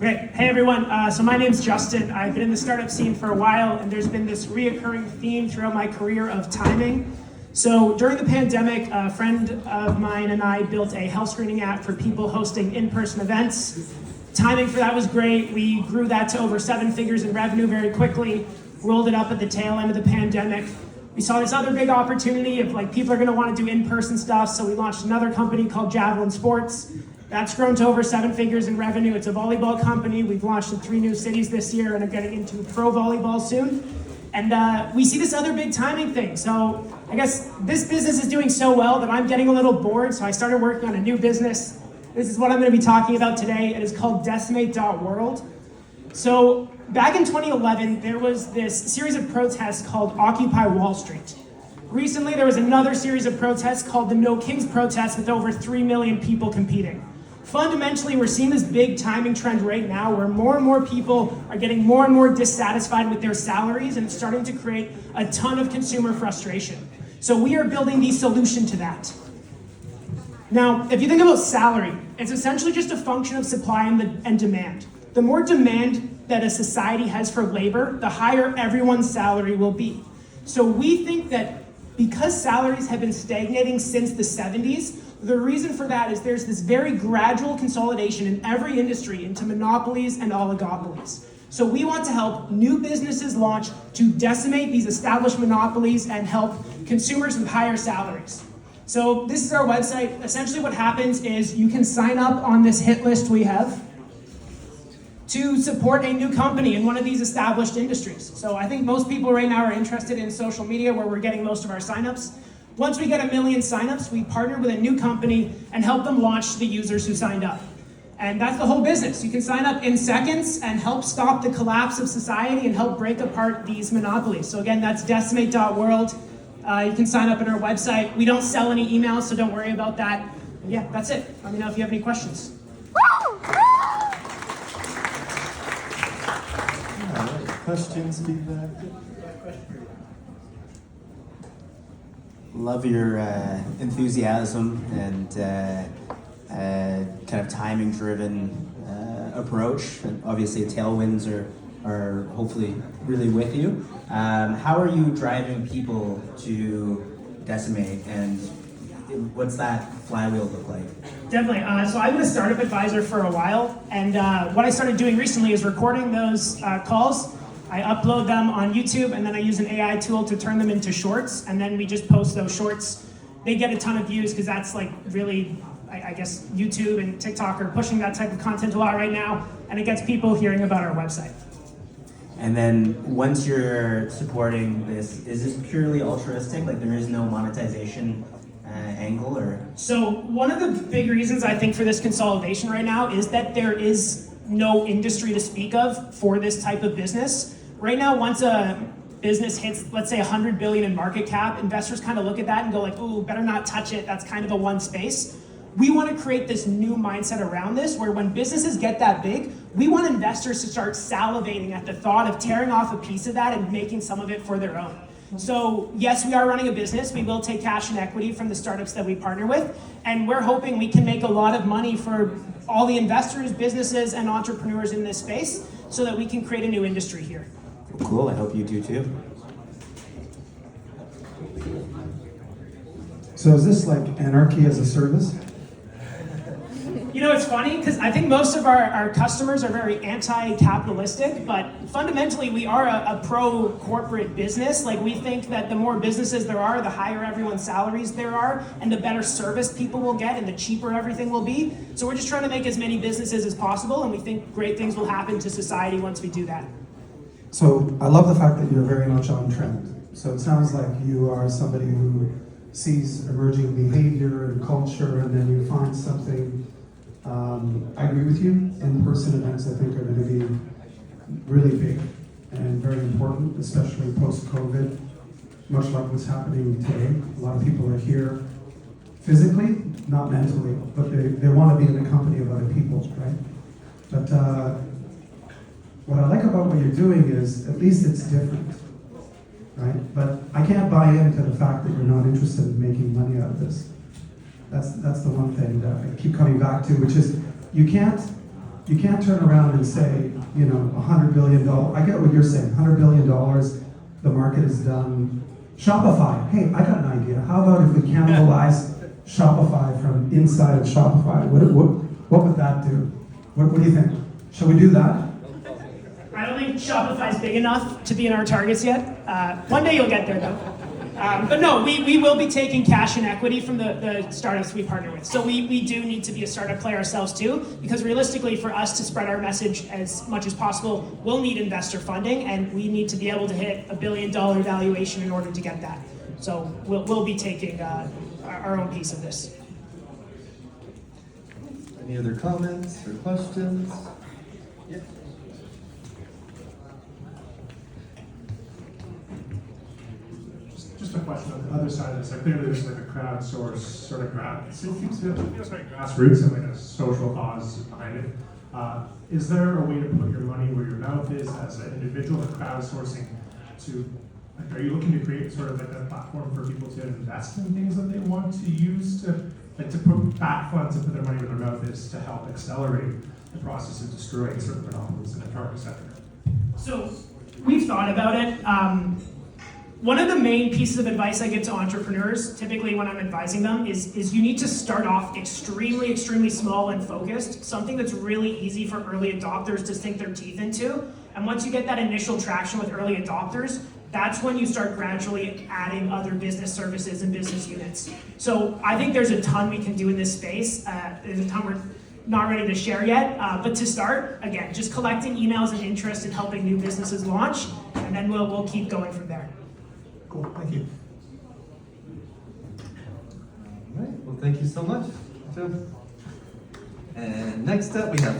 Great. Hey everyone. So my name's Justin. I've been in the startup scene for a while, and there's been this reoccurring theme throughout my career of timing. So during the pandemic, a friend of mine and I built a health screening app for people hosting in-person events. Timing for that was great. We grew that to over 7 figures in revenue very quickly, rolled it up at the tail end of the pandemic. We saw this other big opportunity of people are gonna want to do in-person stuff, so we launched another company called Javelin Sports. That's grown to over 7 figures in revenue. It's a volleyball company. We've launched in 3 new cities this year and are getting into pro volleyball soon. And we see this other big timing thing. So I guess this business is doing so well that I'm getting a little bored, so I started working on a new business. This is what I'm gonna be talking about today. It is called Decimate.world. So back in 2011, there was this series of protests called Occupy Wall Street. Recently, there was another series of protests called the No Kings protests with over 3 million people competing. Fundamentally, we're seeing this big timing trend right now where more and more people are getting more and more dissatisfied with their salaries, and it's starting to create a ton of consumer frustration. So we are building the solution to that. Now, if you think about salary, it's essentially just a function of supply and demand. The more demand that a society has for labor, the higher everyone's salary will be. So we think that because salaries have been stagnating since the 70s, the reason for that is there's this very gradual consolidation in every industry into monopolies and oligopolies. So we want to help new businesses launch to decimate these established monopolies and help consumers with higher salaries. So this is our website. Essentially what happens is you can sign up on this hit list we have to support a new company in one of these established industries. So I think most people right now are interested in social media, where we're getting most of our signups. Once we get 1 million signups, we partner with a new company and help them launch to the users who signed up. And that's the whole business. You can sign up in seconds and help stop the collapse of society and help break apart these monopolies. So again, that's Decimate.world. You can sign up on our website. We don't sell any emails, so don't worry about that. And yeah, that's it. Let me know if you have any questions. Questions, feedback? Love your enthusiasm and kind of timing-driven approach. And obviously, tailwinds are hopefully really with you. How are you driving people to Decimate, and what's that flywheel look like? Definitely. So I've been a startup advisor for a while, and what I started doing recently is recording those calls. I upload them on YouTube, and then I use an AI tool to turn them into shorts, and then we just post those shorts. They get a ton of views because that's really, I guess, YouTube and TikTok are pushing that type of content a lot right now, and it gets people hearing about our website. And then once you're supporting this, is this purely altruistic? Like there is no monetization angle, or? So one of the big reasons I think for this consolidation right now is that there is no industry to speak of for this type of business. Right now, once a business hits, let's say 100 billion in market cap, investors kind of look at that and go like, ooh, better not touch it. That's kind of a one space. We want to create this new mindset around this where when businesses get that big, we want investors to start salivating at the thought of tearing off a piece of that and making some of it for their own. So yes, we are running a business. We will take cash and equity from the startups that we partner with, and we're hoping we can make a lot of money for all the investors, businesses, and entrepreneurs in this space so that we can create a new industry here. Cool, I hope you do too. So is this like anarchy as a service? You know, it's funny because I think most of our customers are very anti-capitalistic, but fundamentally we are a pro-corporate business. Like we think that the more businesses there are, the higher everyone's salaries there are, and the better service people will get, and the cheaper everything will be. So we're just trying to make as many businesses as possible, and we think great things will happen to society once we do that. So I love the fact that you're very much on trend. So it sounds like you are somebody who sees emerging behavior and culture, and then you find something. I agree with you. In-person events, I think, are going to be really big and very important, especially post-COVID, much like what's happening today. A lot of people are here physically, not mentally, but they want to be in the company of other people, right? But what I like about what you're doing is, at least it's different, right? But I can't buy into the fact that you're not interested in making money out of this. That's the one thing that I keep coming back to, which is you can't you can't turn around and say, you know, $100 billion. I get what you're saying, $100 billion, the market is done. Shopify, hey, I got an idea. How about if we cannibalize Shopify from inside of Shopify? What would that do? What do you think? Shall we do that? I don't think Shopify's big enough to be in our targets yet. One day you'll get there though. But no, we will be taking cash and equity from the startups we partner with. So we do need to be a startup player ourselves too, because realistically for us to spread our message as much as possible, we'll need investor funding, and we need to be able to hit $1 billion valuation in order to get that. So we'll be taking our own piece of this. Any other comments or questions? Yeah. Just a question on the other side of this. Like, clearly there's like a crowdsource sort of it feels like grassroots and like a social cause behind it. Is there a way to put your money where your mouth is as an individual, or crowdsourcing to, like, are you looking to create sort of like a platform for people to invest in things that they want to use to, like, to put back funds and put their money where their mouth is to help accelerate the process of destroying certain monopolies in the target sector? So we've thought about it. One of the main pieces of advice I give to entrepreneurs, typically when I'm advising them, is you need to start off extremely, extremely small and focused, something that's really easy for early adopters to sink their teeth into. And once you get that initial traction with early adopters, that's when you start gradually adding other business services and business units. So I think there's a ton we can do in this space. There's a ton we're not ready to share yet, but to start, again, just collecting emails and interest in helping new businesses launch, and then we'll keep going from there. Cool, thank you. All right, well, thank you so much, Joe. And next up, we have